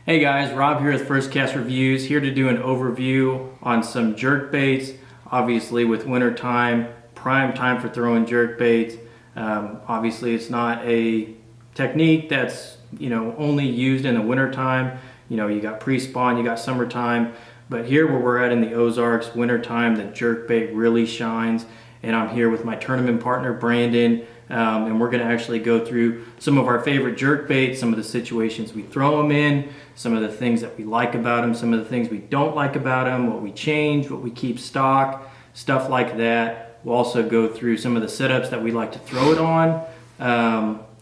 Hey guys, Rob here with First Cast Reviews, here to do an overview on some jerk baits. Obviously with winter time, prime time for throwing jerk baits. Obviously it's not a technique that's only used in the winter time. You got pre-spawn, you got summertime, but here where we're at in the Ozarks, winter time, the jerk bait really shines. And I'm here with my tournament partner Brandon. And we're going to actually go through some of our favorite jerk baits, some of the situations we throw them in, some of the things that we like about them, some of the things we don't like about them, what we change, what we keep stock, stuff like that. We'll also go through some of the setups that we like to throw it on,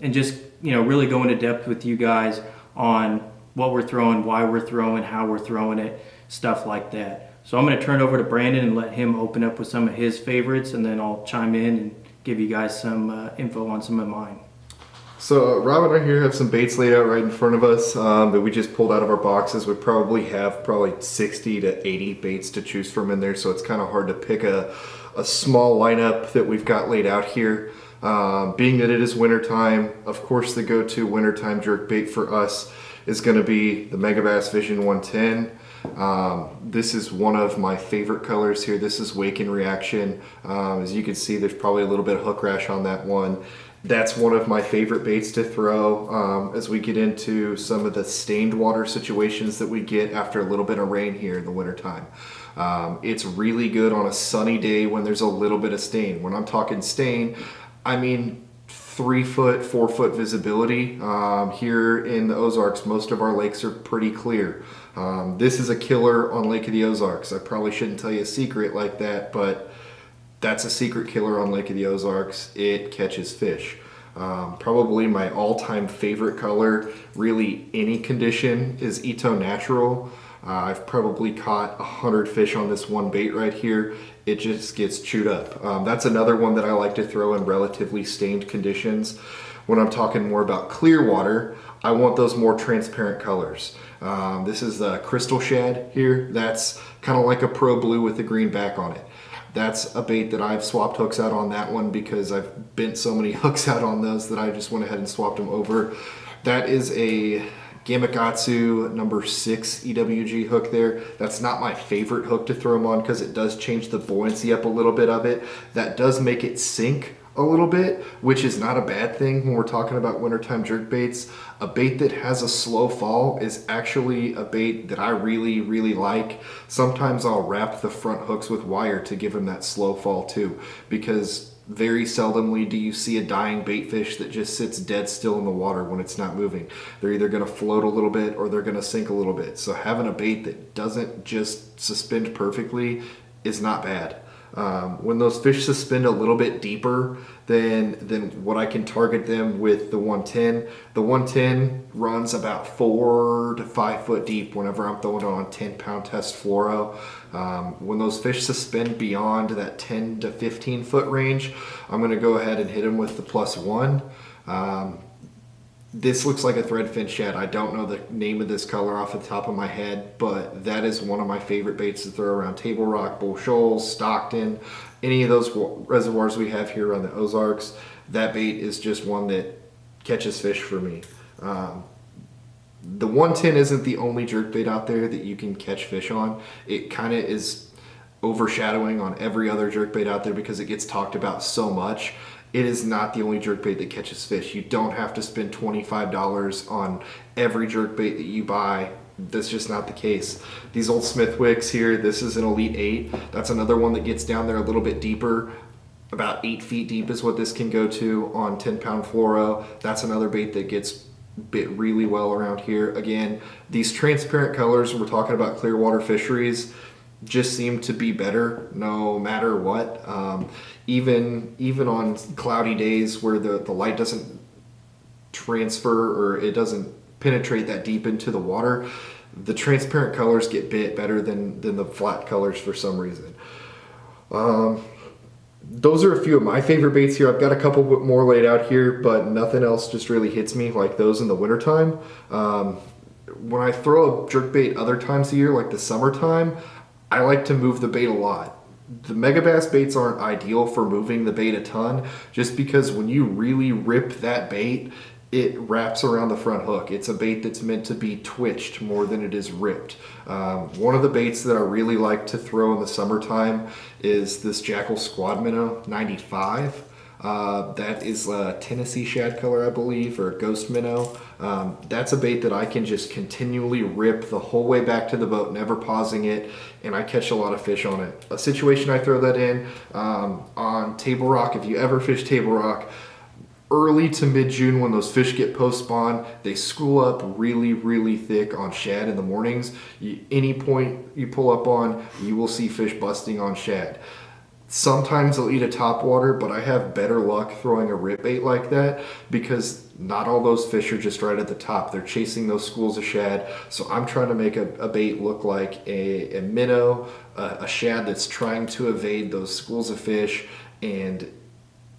and just really go into depth with you guys on what we're throwing, why we're throwing, how we're throwing it, stuff like that. So I'm going to turn it over to Brandon and let him open up with some of his favorites, and then I'll chime in and give you guys some info on some of mine. So Rob and I here have some baits laid out right in front of us that we just pulled out of our boxes. We probably have 60 to 80 baits to choose from in there, so it's kind of hard to pick a small lineup that we've got laid out here. Being that it is wintertime, of course the go-to wintertime jerk bait for us is going to be the Megabass Vision 110. This is one of my favorite colors here. This is Wake in Reaction. As you can see, there's probably a little bit of hook rash on that one. That's one of my favorite baits to throw as we get into some of the stained water situations that we get after a little bit of rain here in the wintertime. It's really good on a sunny day when there's a little bit of stain. When I'm talking stain, I mean 3 foot, 4 foot visibility. Here in the Ozarks, most of our lakes are pretty clear. This is a killer on Lake of the Ozarks. I probably shouldn't tell you a secret like that, but that's a secret killer on Lake of the Ozarks. It catches fish. Probably my all-time favorite color, really any condition, is Ito Natural. I've probably caught 100 fish on this one bait right here. It just gets chewed up. That's another one that I like to throw in relatively stained conditions. When I'm talking more about clear water, I want those more transparent colors. This is the Crystal Shad here. That's kind of like a Pro Blue with a green back on it. That's a bait that I've swapped hooks out on that one because I've bent so many hooks out on those that I just went ahead and swapped them over. That is a Gamakatsu number 6 EWG hook there. That's not my favorite hook to throw them on because it does change the buoyancy up a little bit of it. That does make it sink a little bit, which is not a bad thing when we're talking about wintertime jerk baits. A bait that has a slow fall is actually a bait that I really, really like. Sometimes I'll wrap the front hooks with wire to give them that slow fall too, because very seldomly do you see a dying bait fish that just sits dead still in the water when it's not moving. They're either going to float a little bit or they're going to sink a little bit. So having a bait that doesn't just suspend perfectly is not bad. When those fish suspend a little bit deeper than what I can target them with the 110, the 110 runs about 4 to 5 foot deep whenever I'm throwing it on 10-pound test fluoro. When those fish suspend beyond that 10 to 15 foot range, I'm going to go ahead and hit them with the +1. This looks like a threadfin shad. I don't know the name of this color off the top of my head, but that is one of my favorite baits to throw around Table Rock, Bull Shoals, Stockton, any of those reservoirs we have here on the Ozarks. That bait is just one that catches fish for me. The 110 isn't the only jerk bait out there that you can catch fish on. It kind of is overshadowing on every other jerk bait out there because it gets talked about so much. It is not the only jerkbait that catches fish. You don't have to spend $25 on every jerkbait that you buy. That's just not the case. These old Smithwicks here, this is an Elite 8. That's another one that gets down there a little bit deeper. About 8 feet deep is what this can go to on 10-pound fluoro. That's another bait that gets bit really well around here. Again, these transparent colors, we're talking about clear water fisheries, just seem to be better no matter what. Even on cloudy days where the light doesn't transfer or it doesn't penetrate that deep into the water, the transparent colors get bit better than the flat colors for some reason. Those are a few of my favorite baits here. I've got a couple more laid out here, but nothing else just really hits me like those in the wintertime. When I throw a jerkbait other times of the year, like the summertime, I like to move the bait a lot. The Megabass baits aren't ideal for moving the bait a ton, just because when you really rip that bait, it wraps around the front hook. It's a bait that's meant to be twitched more than it is ripped. One of the baits that I really like to throw in the summertime is this Jackal Squad Minnow 95. That is a Tennessee shad color, I believe, or ghost minnow. That's a bait that I can just continually rip the whole way back to the boat, never pausing it, and I catch a lot of fish on it. A situation I throw that in on Table Rock, if you ever fish Table Rock, early to mid-June when those fish get post-spawn, they school up really, really thick on shad in the mornings. Any point you pull up on, you will see fish busting on shad. Sometimes they'll eat a topwater, but I have better luck throwing a rip bait like that because not all those fish are just right at the top. They're chasing those schools of shad. So I'm trying to make a bait look like a minnow, a shad that's trying to evade those schools of fish. And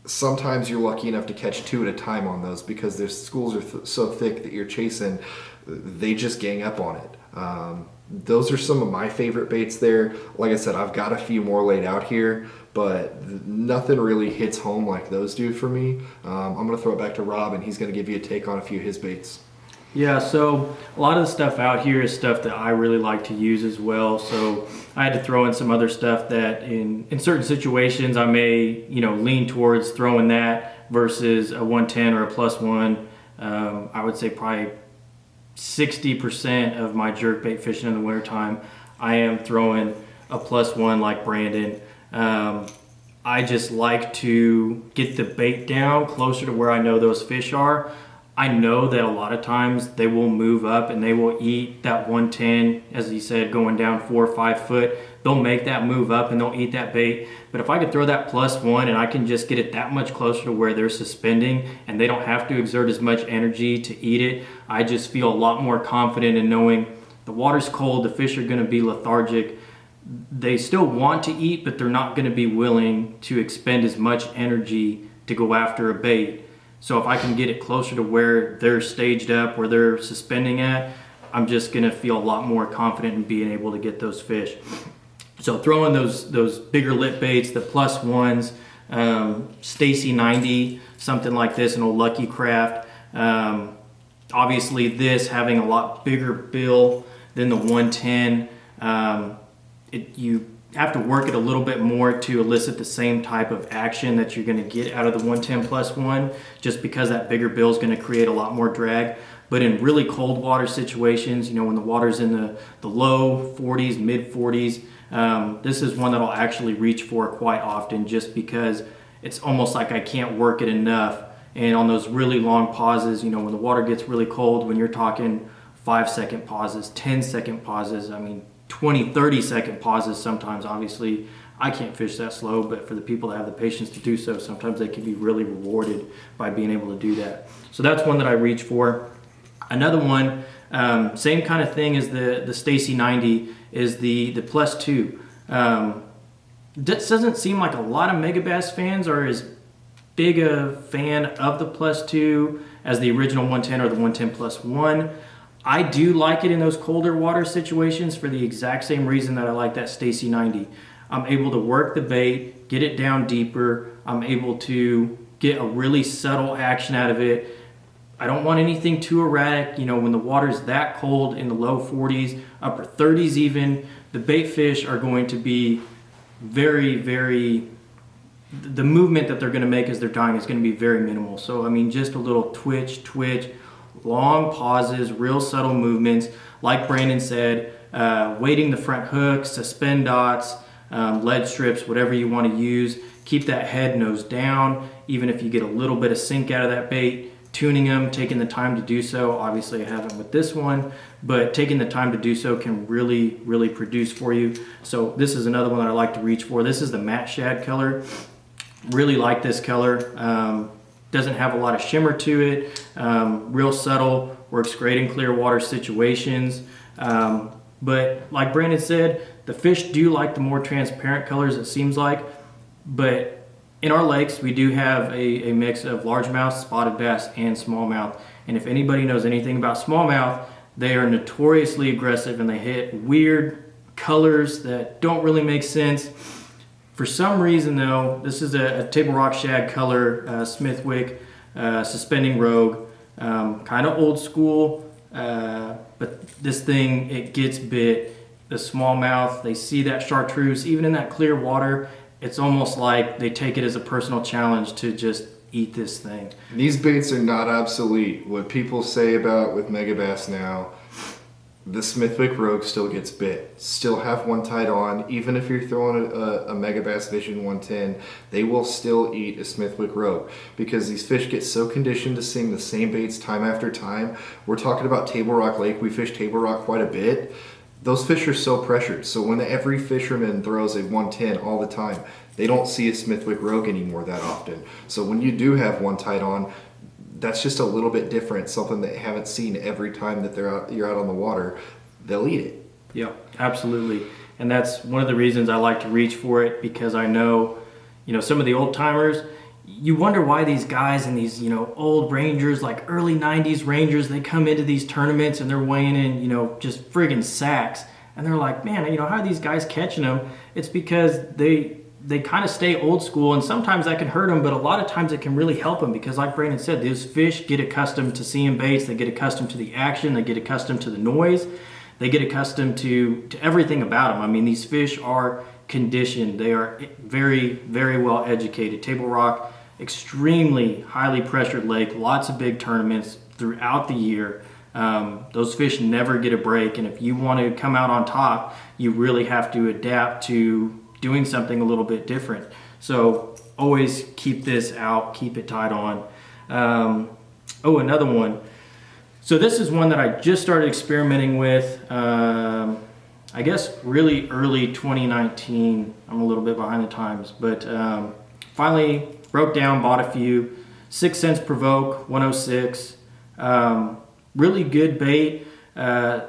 sometimes you're lucky enough to catch two at a time on those because their schools are so thick that you're chasing, they just gang up on it. Those are some of my favorite baits there. Like I said, I've got a few more laid out here, but nothing really hits home like those do for me. I'm going to throw it back to Rob, and he's going to give you a take on a few of his baits. Yeah, so a lot of the stuff out here is stuff that I really like to use as well. So I had to throw in some other stuff that in certain situations I may, lean towards throwing that versus a 110 or a +1. I would say probably 60% of my jerkbait fishing in the wintertime, I am throwing a +1 like Brandon. I just like to get the bait down closer to where I know those fish are. I know that a lot of times they will move up and they will eat that 110, as he said, going down 4 or 5 foot. They'll make that move up and they'll eat that bait. But if I could throw that +1 and I can just get it that much closer to where they're suspending and they don't have to exert as much energy to eat it, I just feel a lot more confident in knowing the water's cold, the fish are going to be lethargic. They still want to eat, but they're not going to be willing to expend as much energy to go after a bait. So if I can get it closer to where they're staged up, where they're suspending at, I'm just going to feel a lot more confident in being able to get those fish. So throwing those bigger lip baits, the +1s, Stacy 90, something like this, an old Lucky Craft. Obviously this having a lot bigger bill than the 110. You have to work it a little bit more to elicit the same type of action that you're going to get out of the 110 +1, just because that bigger bill is going to create a lot more drag. But in really cold water situations, when the water's in the low 40s, mid 40s, this is one that I'll actually reach for quite often, just because it's almost like I can't work it enough. And on those really long pauses, when the water gets really cold, when you're talking 5-second pauses, 10-second pauses, 20, 30-second pauses sometimes. Obviously, I can't fish that slow, but for the people that have the patience to do so, sometimes they can be really rewarded by being able to do that. So that's one that I reach for. Another one, same kind of thing as the Stacy 90, is the +2. This doesn't seem like a lot of Megabass fans are as big a fan of the +2 as the original 110 or the 110 +1. I do like it in those colder water situations for the exact same reason that I like that Stacy 90. I'm able to work the bait, get it down deeper. I'm able to get a really subtle action out of it. I don't want anything too erratic. When the water's that cold in the low 40s, upper 30s even, the bait fish are going to be very, very, the movement that they're going to make as they're dying is going to be very minimal. So, just a little twitch, long pauses, real subtle movements. Like Brandon said, weighting the front hook, suspend dots, lead strips, whatever you want to use. Keep that head nose down, even if you get a little bit of sink out of that bait. Tuning them, taking the time to do so. Obviously I haven't with this one, but taking the time to do so can really, really produce for you. So this is another one that I like to reach for. This is the matte shad color. Really like this color. Doesn't have a lot of shimmer to it. Real subtle, works great in clear water situations. But like Brandon said, the fish do like the more transparent colors, it seems like. But in our lakes, we do have a mix of largemouth, spotted bass, and smallmouth. And if anybody knows anything about smallmouth, they are notoriously aggressive and they hit weird colors that don't really make sense. For some reason though, this is a Table Rock shad color, Smithwick, suspending rogue. kind of old school, but this thing, it gets bit. The smallmouth, they see that chartreuse, even in that clear water, it's almost like they take it as a personal challenge to just eat this thing. These baits are not obsolete. What people say about with megabass now, the Smithwick Rogue still gets bit. Still have one tied on. Even if you're throwing a Megabass Vision 110, they will still eat a Smithwick Rogue because these fish get so conditioned to seeing the same baits time after time. We're talking about Table Rock Lake. We fish Table Rock quite a bit. Those fish are so pressured. So when every fisherman throws a 110 all the time, they don't see a Smithwick Rogue anymore that often. So when you do have one tied on, that's just a little bit different, something they haven't seen every time that you're out on the water. They'll eat it. Yeah, absolutely. And that's one of the reasons I like to reach for it, because I know, some of the old timers, you wonder why these guys and these, old Rangers, like early 90s Rangers, they come into these tournaments and they're weighing in, just friggin' sacks. And they're like, man, how are these guys catching them? It's because they kind of stay old school, and sometimes that can hurt them, but a lot of times it can really help them, because like Brandon said, those fish get accustomed to seeing baits, they get accustomed to the action, they get accustomed to the noise, they get accustomed to everything about them. I mean, these fish are conditioned, they are very, very well educated. Table Rock, extremely highly pressured lake, lots of big tournaments throughout the year. Those fish never get a break, and if you want to come out on top, you really have to adapt to doing something a little bit different. So always keep this out, keep it tied on. Another one. So this is one that I just started experimenting with, I guess really early 2019. I'm a little bit behind the times, but finally broke down, bought a few. 6 cents provoke, 106. Really good bait.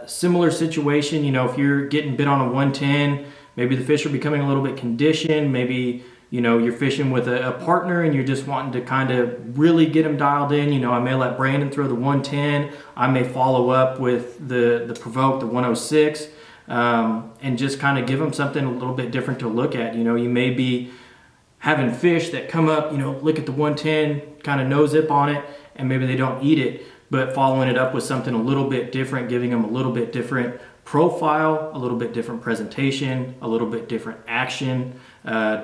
Similar situation, if you're getting bit on a 110, maybe the fish are becoming a little bit conditioned. Maybe, you're fishing with a partner and you're just wanting to kind of really get them dialed in. I may let Brandon throw the 110. I may follow up with the provoke, the 106, and just kind of give them something a little bit different to look at. You may be having fish that come up, look at the 110, kind of nose zip on it, and maybe they don't eat it, but following it up with something a little bit different, giving them a little bit different profile, a little bit different presentation, a little bit different action,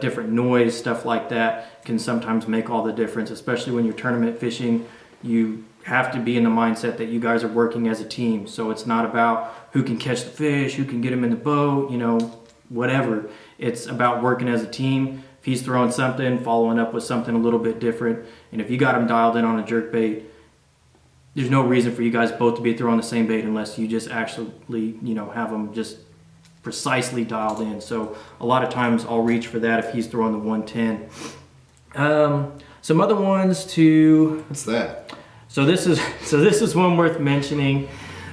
different noise, stuff like that can sometimes make all the difference, especially when you're tournament fishing. You have to be in the mindset that you guys are working as a team. So it's not about who can catch the fish, who can get them in the boat, whatever. It's about working as a team. If he's throwing something, following up with something a little bit different, and if you got him dialed in on a jerkbait, there's no reason for you guys both to be throwing the same bait unless you just actually, have them just precisely dialed in. So a lot of times I'll reach for that if he's throwing the 110. Some other ones to... What's that? So this is one worth mentioning.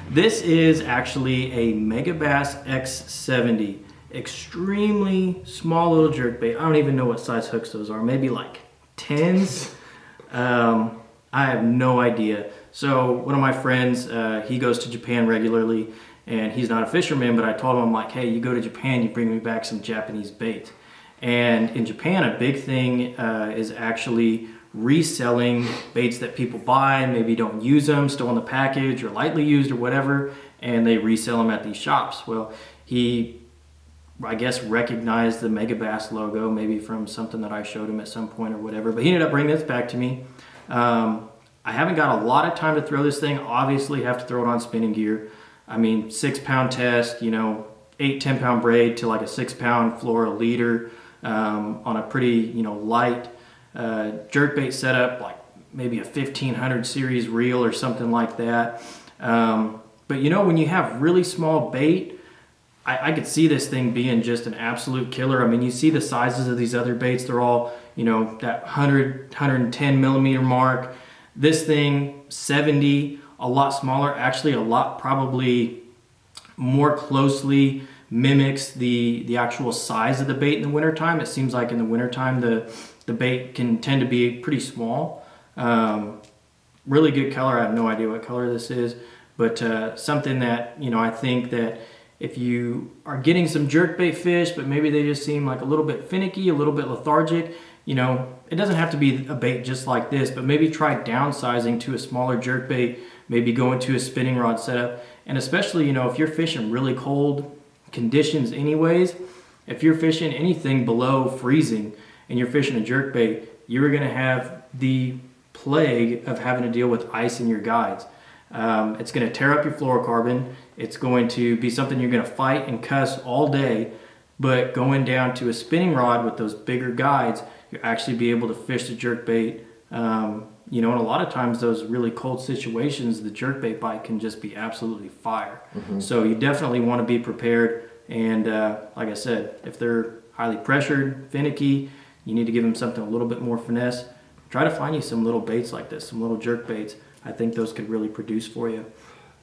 This is actually a Megabass X70. Extremely small little jerkbait. I don't even know what size hooks those are. Maybe like 10s. I have no idea. So one of my friends, he goes to Japan regularly, and he's not a fisherman, but I told him, I'm like, hey, you go to Japan, you bring me back some Japanese bait. And in Japan, a big thing is actually reselling baits that people buy, maybe don't use them, still in the package or lightly used or whatever, and they resell them at these shops. Well, he, I guess, recognized the Megabass logo, maybe from something that I showed him at some point or whatever, but he ended up bringing this back to me. I haven't got a lot of time to throw this thing. Obviously have to throw it on spinning gear. I mean, 6-pound test, 8-10 pound braid to like a 6-pound fluoro leader, on a pretty, light jerkbait setup, like maybe a 1500 series reel or something like that. But when you have really small bait, I could see this thing being just an absolute killer. I mean, you see the sizes of these other baits, they're all, that 100, 110 millimeter mark. This thing, 70, a lot smaller, actually a lot probably more closely mimics the actual size of the bait in the wintertime. It seems like in the wintertime the bait can tend to be pretty small. Really good color. I have no idea what color this is, but something that, I think that if you are getting some jerkbait fish, but maybe they just seem like a little bit finicky, a little bit lethargic, it doesn't have to be a bait just like this, but maybe try downsizing to a smaller jerk bait, maybe go into a spinning rod setup. And especially, if you're fishing really cold conditions anyways, if you're fishing anything below freezing and you're fishing a jerk bait, you're going to have the plague of having to deal with ice in your guides. It's going to tear up your fluorocarbon. It's going to be something you're going to fight and cuss all day. But going down to a spinning rod with those bigger guides, you'll actually be able to fish the jerkbait. And a lot of times those really cold situations, the jerkbait bite can just be absolutely fire. So you definitely want to be prepared. And like I said, if they're highly pressured, finicky, you need to give them something a little bit more finesse. Try to find you some little baits like this, some little jerk baits. I think those could really produce for you.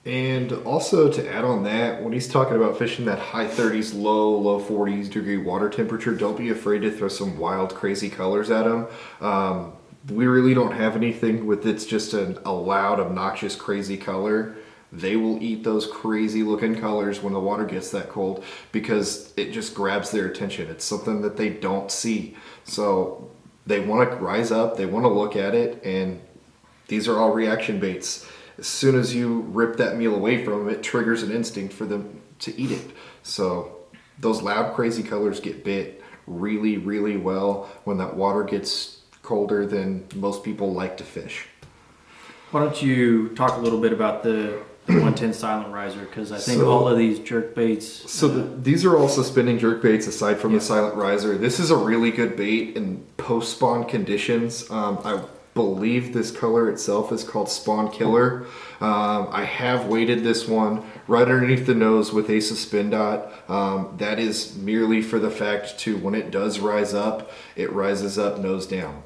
And also to add on that, when he's talking about fishing that high 30s, low 40s degree water temperature, don't be afraid to throw some wild, crazy colors at them. We really don't have anything with it's just a loud, obnoxious, crazy color. They will eat those crazy looking colors when the water gets that cold because it just grabs their attention. It's something that they don't see. So they want to rise up, they want to look at it, and these are all reaction baits. As soon as you rip that meal away from them, it triggers an instinct for them to eat it. So those loud, crazy colors get bit really, really well when that water gets colder than most people like to fish. Why don't you talk a little bit about the 110 silent riser, because I think all of these jerk baits. These are all suspending jerk baits aside from the silent riser. This is a really good bait in post spawn conditions. I believe this color itself is called Spawn Killer. I have weighted this one right underneath the nose with a suspend dot. That is merely for the fact to when it does rise up, it rises up nose down.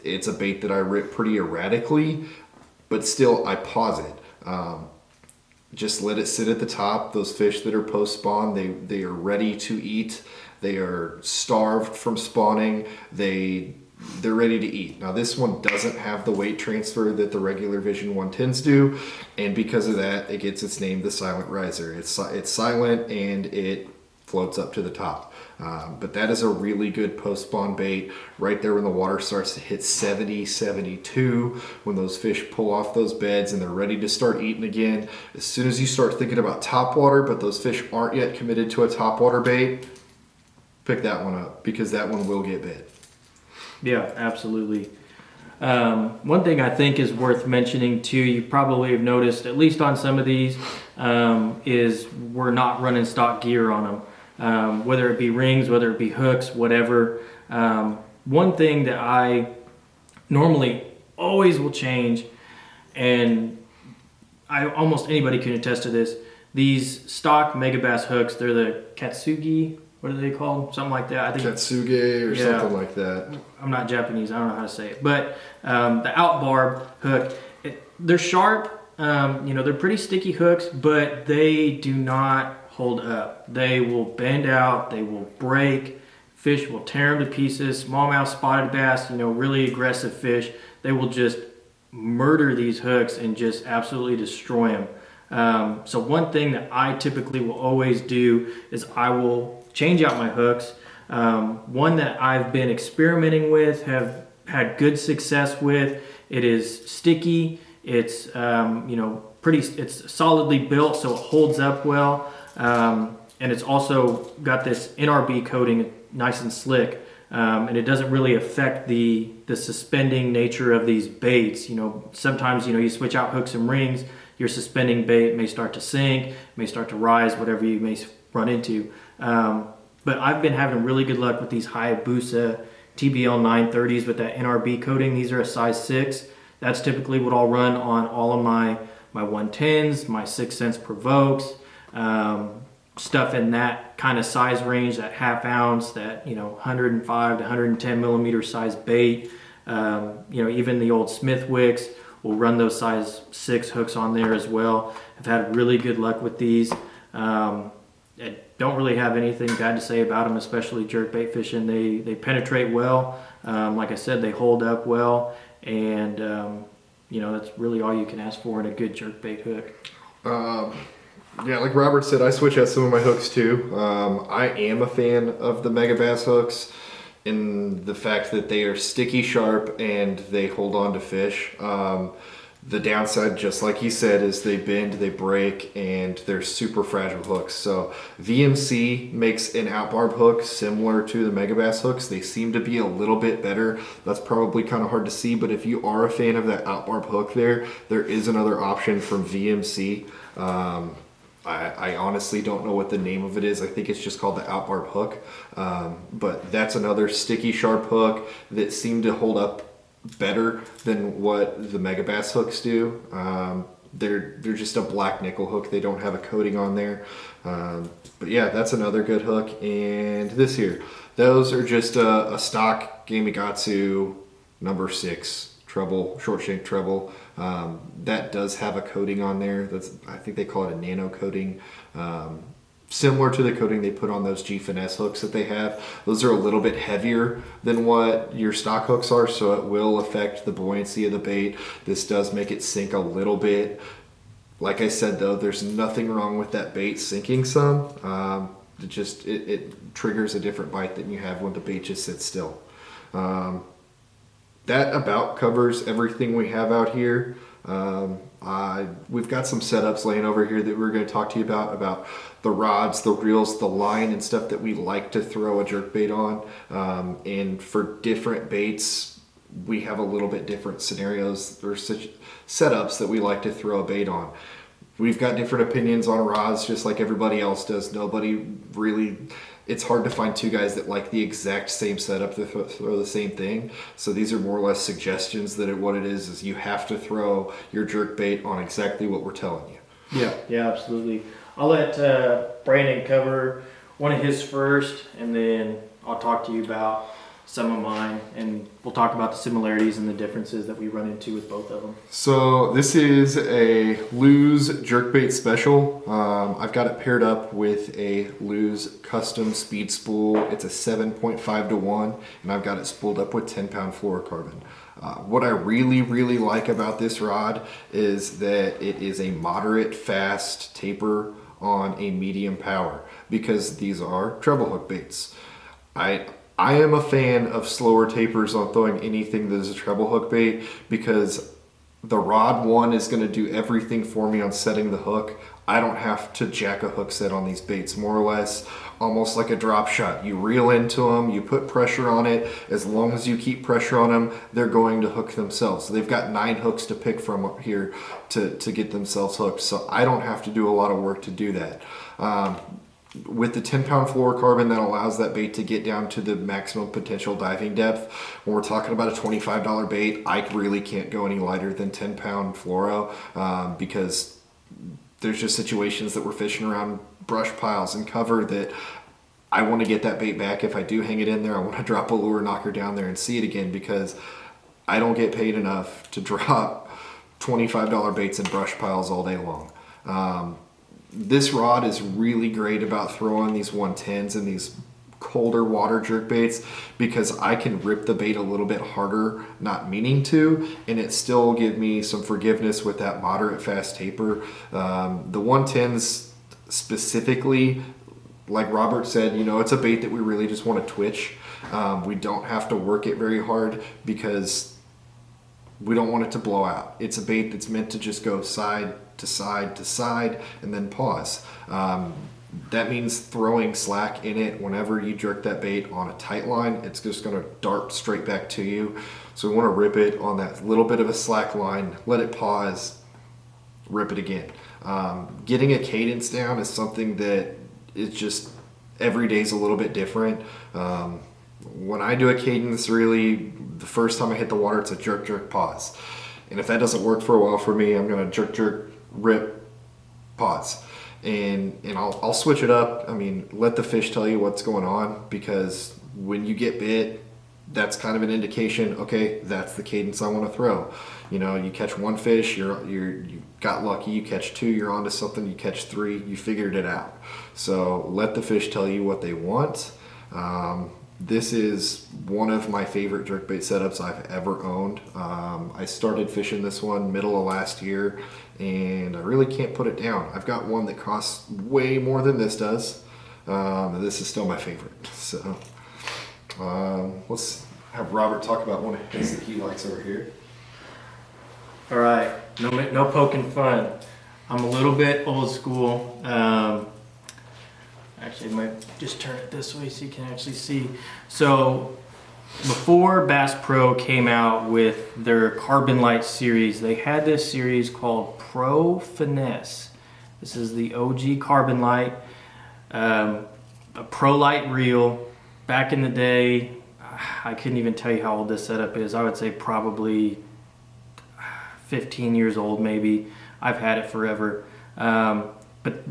It's a bait that I rip pretty erratically, but still I pause it. Just let it sit at the top. Those fish that are post spawn, they are ready to eat. They are starved from spawning. They're ready to eat. Now this one doesn't have the weight transfer that the regular Vision 110s do, and because of that, it gets its name, the Silent Riser. It's silent and it floats up to the top. But that is a really good post-spawn bait right there when the water starts to hit 70, 72, when those fish pull off those beds and they're ready to start eating again. As soon as you start thinking about topwater, but those fish aren't yet committed to a topwater bait, pick that one up because that one will get bit. Yeah, absolutely. One thing I think is worth mentioning too, you probably have noticed, at least on some of these, is we're not running stock gear on them. Whether it be rings, whether it be hooks, whatever. One thing that I normally always will change, and almost anybody can attest to this, these stock megabass hooks, they're the Katsugi. What are they called? Something like that. I think Katsuge or something like that. I'm not Japanese. I don't know how to say it. But the out barb hook, they're sharp. They're pretty sticky hooks, but they do not hold up. They will bend out. They will break. Fish will tear them to pieces. Smallmouth spotted bass, really aggressive fish. They will just murder these hooks and just absolutely destroy them. So one thing that I typically will always do is I will change out my hooks. One that I've been experimenting with, have had good success with. It is sticky. It's it's solidly built, so it holds up well, and it's also got this NRB coating, nice and slick, and it doesn't really affect the suspending nature of these baits. Sometimes you switch out hooks and rings, your suspending bait may start to sink, may start to rise, whatever you may run into. But I've been having really good luck with these Hayabusa TBL 930s with that NRB coating. These are a size 6. That's typically what I'll run on all of my 110s, my 6 cents provokes, stuff in that kind of size range, that half ounce, that 105 to 110 millimeter size bait. Even the old Smithwicks will run those size 6 hooks on there as well. I've had really good luck with these. I don't really have anything bad to say about them, especially jerkbait fishing. They penetrate well. Like I said, they hold up well, and that's really all you can ask for in a good jerkbait hook. Like Robert said, I switch out some of my hooks too. I am a fan of the Megabass hooks, in the fact that they are sticky sharp and they hold on to fish. The downside, just like he said, is they bend, they break, and they're super fragile hooks. So VMC makes an outbarb hook similar to the Megabass hooks. They seem to be a little bit better. That's probably kind of hard to see, but if you are a fan of that outbarb hook there is another option from VMC. I honestly don't know what the name of it is. I think it's just called the outbarb hook. But that's another sticky sharp hook that seemed to hold up better than what the Megabass hooks do. They're just a black nickel hook. They don't have a coating on there. But yeah, that's another good hook. And this here, those are just a stock Gamakatsu number 6 treble, short shank treble. That does have a coating on there. I think they call it a nano coating. Similar to the coating they put on those G Finesse hooks that they have. Those are a little bit heavier than what your stock hooks are, so it will affect the buoyancy of the bait. This does make it sink a little bit. Like I said though, there's nothing wrong with that bait sinking some. It triggers a different bite than you have when the bait just sits still. That about covers everything we have out here. We've got some setups laying over here that we're going to talk to you about the rods, the reels, the line, and stuff that we like to throw a jerkbait on. And for different baits, we have a little bit different scenarios or such setups that we like to throw a bait on. We've got different opinions on rods, just like everybody else does. It's hard to find two guys that like the exact same setup to throw the same thing. So these are more or less suggestions that what it is you have to throw your jerkbait on exactly what we're telling you. Yeah, absolutely. I'll let Brandon cover one of his first, and then I'll talk to you about some of mine, and we'll talk about the similarities and the differences that we run into with both of them. So this is a Lew's jerkbait special. I've got it paired up with a Lew's custom speed spool. It's a 7.5 to 1, and I've got it spooled up with 10-pound fluorocarbon. What I really like about this rod is that it is a moderate fast taper on a medium power, because these are treble hook baits. I am a fan of slower tapers on throwing anything that is a treble hook bait, because the rod one is going to do everything for me on setting the hook. I don't have to jack a hook set on these baits, more or less almost like a drop shot. You reel into them, you put pressure on it. As long as you keep pressure on them, they're going to hook themselves. So they've got 9 hooks to pick from up here to get themselves hooked. So I don't have to do a lot of work to do that. With the 10-pound fluorocarbon, that allows that bait to get down to the maximum potential diving depth. When we're talking about a $25 bait, I really can't go any lighter than 10-pound fluoro, because there's just situations that we're fishing around brush piles and cover that I want to get that bait back. If I do hang it in there, I want to drop a lure, knock her down there and see it again, because I don't get paid enough to drop $25 baits in brush piles all day long. This rod is really great about throwing these 110s and these colder water jerk baits, because I can rip the bait a little bit harder, not meaning to, and it still give me some forgiveness with that moderate fast taper. The 110s specifically, like Robert said, it's a bait that we really just want to twitch. We don't have to work it very hard, because we don't want it to blow out. It's a bait that's meant to just go side to side to side and then pause. That means throwing slack in it. Whenever you jerk that bait on a tight line, it's just going to dart straight back to you. So we want to rip it on that little bit of a slack line, let it pause, rip it again. Getting a cadence down is something that is just every day's a little bit different. When I do a cadence, really, the first time I hit the water, it's a jerk, jerk, pause. And if that doesn't work for a while for me, I'm going to jerk, jerk, rip, pause. And I'll switch it up. I mean, let the fish tell you what's going on, because when you get bit, that's kind of an indication, okay, that's the cadence I want to throw. You catch one fish, you got lucky, you catch 2, you're onto something, you catch 3, you figured it out. So let the fish tell you what they want. This is one of my favorite jerkbait setups I've ever owned. I started fishing this one middle of last year, and I really can't put it down. I've got one that costs way more than this does. This is still my favorite. So Let's have Robert talk about one of his that he likes over here. All right, no poking fun. I'm a little bit old school. Actually, I might just turn it this way so you can actually see. So before Bass Pro came out with their Carbon Light series, they had this series called Pro Finesse. This is the OG Carbon Light, a Pro Light reel. Back in the day, I couldn't even tell you how old this setup is. I would say probably 15 years old maybe. I've had it forever. But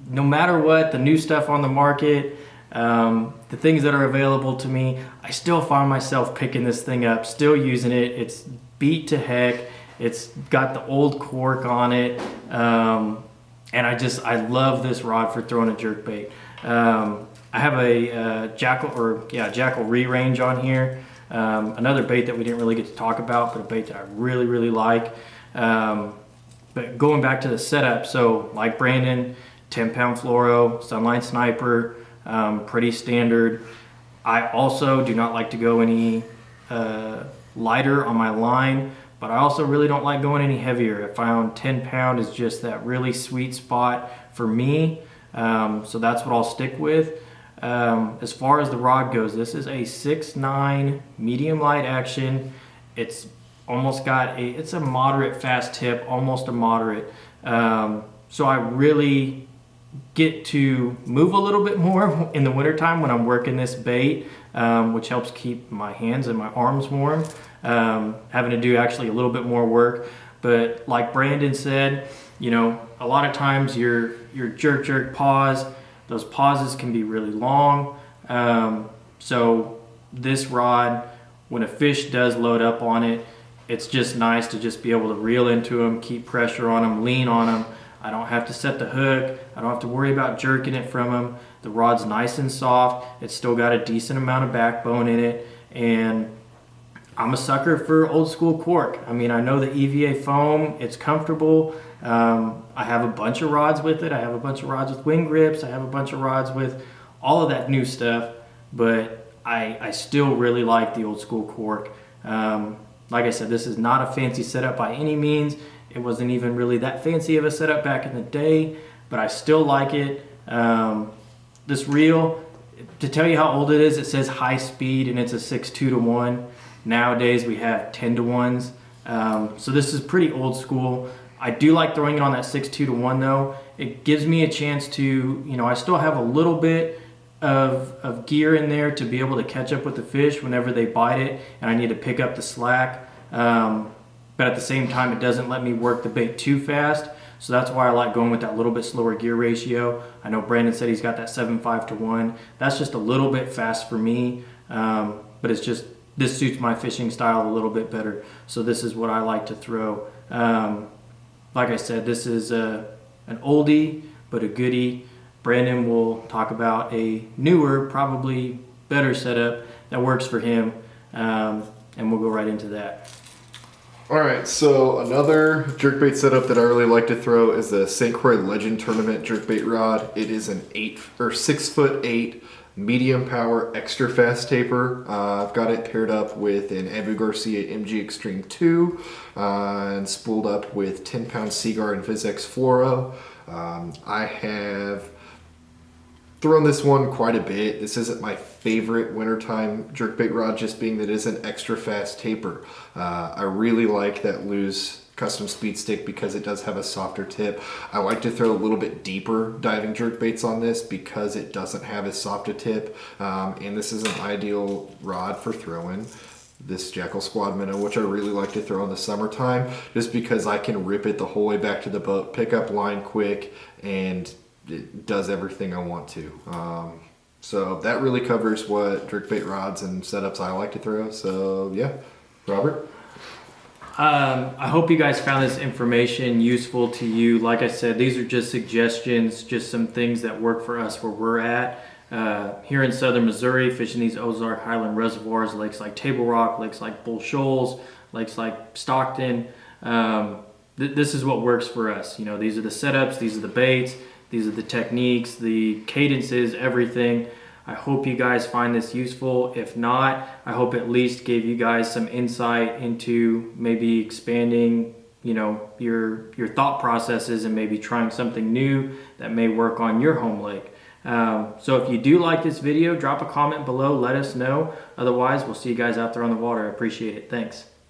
no matter what, the new stuff on the market, the things that are available to me, I still find myself picking this thing up, still using it. It's beat to heck. It's got the old cork on it. And I love this rod for throwing a jerkbait. I have a Jackal re-range on here. Another bait that we didn't really get to talk about, but a bait that I really, really like. But going back to the setup, so like Brandon, 10-pound fluoro, Sunline Sniper, pretty standard. I also do not like to go any lighter on my line, but I also really don't like going any heavier. I found 10-pound is just that really sweet spot for me, so that's what I'll stick with. As far as the rod goes, this is a 6.9 medium light action. It's almost it's a moderate fast tip, almost a moderate. So I really get to move a little bit more in the wintertime when I'm working this bait, which helps keep my hands and my arms warm. Having to do actually a little bit more work. But like Brandon said, you know, a lot of times your jerk pause, those pauses can be really long. So this rod, when a fish does load up on it, it's just nice to just be able to reel into them, keep pressure on them, lean on them. I don't have to set the hook. I don't have to worry about jerking it from them. The rod's nice and soft. It's still got a decent amount of backbone in it. And I'm a sucker for old school cork. I mean, I know the EVA foam, it's comfortable. I have a bunch of rods with it. I have a bunch of rods with wing grips. I have a bunch of rods with all of that new stuff. But I still really like the old school cork. Like I said, this is not a fancy setup by any means. It wasn't even really that fancy of a setup back in the day, but I still like it. This reel, to tell you how old it is, it says high speed and it's a 6.2 to 1. Nowadays we have 10 to 1s. So this is pretty old school. I do like throwing it on that 6.2 to 1 though. It gives me a chance to, you know, I still have a little bit of gear in there to be able to catch up with the fish whenever they bite it and I need to pick up the slack. But at the same time, it doesn't let me work the bait too fast. So that's why I like going with that little bit slower gear ratio. I know Brandon said he's got that 7.5 to 1. That's just a little bit fast for me. But it's just, this suits my fishing style a little bit better. So this is what I like to throw. Like I said, this is an oldie, but a goodie. Brandon will talk about a newer, probably better setup that works for him. And we'll go right into that. All right, so another jerkbait setup that I really like to throw is the St. Croix Legend Tournament jerkbait rod. It is an 6'8" medium power extra fast taper. I've got it paired up with an Abu Garcia MG Extreme 2 and spooled up with 10-pound Seaguar and VizX Fluoro. I have thrown this one quite a bit. This isn't my favorite wintertime jerkbait rod, just being that it is an extra fast taper. I really like that loose custom speed stick because it does have a softer tip. I like to throw a little bit deeper diving jerkbaits on this because it doesn't have as soft a tip. And this is an ideal rod for throwing this Jackal Squad minnow, which I really like to throw in the summertime, just because I can rip it the whole way back to the boat, pick up line quick, and it does everything I want to. So that really covers what jerkbait rods and setups I like to throw. So yeah, Robert? I hope you guys found this information useful to you. Like I said, these are just suggestions, just some things that work for us where we're at. Here in southern Missouri, fishing these Ozark Highland reservoirs, lakes like Table Rock, lakes like Bull Shoals, lakes like Stockton. This is what works for us. You know, these are the setups, these are the baits, these are the techniques, the cadences, everything. I hope you guys find this useful. If not, I hope at least gave you guys some insight into maybe expanding, you know, your thought processes and maybe trying something new that may work on your home lake. So if you do like this video, drop a comment below, let us know. Otherwise, we'll see you guys out there on the water. I appreciate it. Thanks.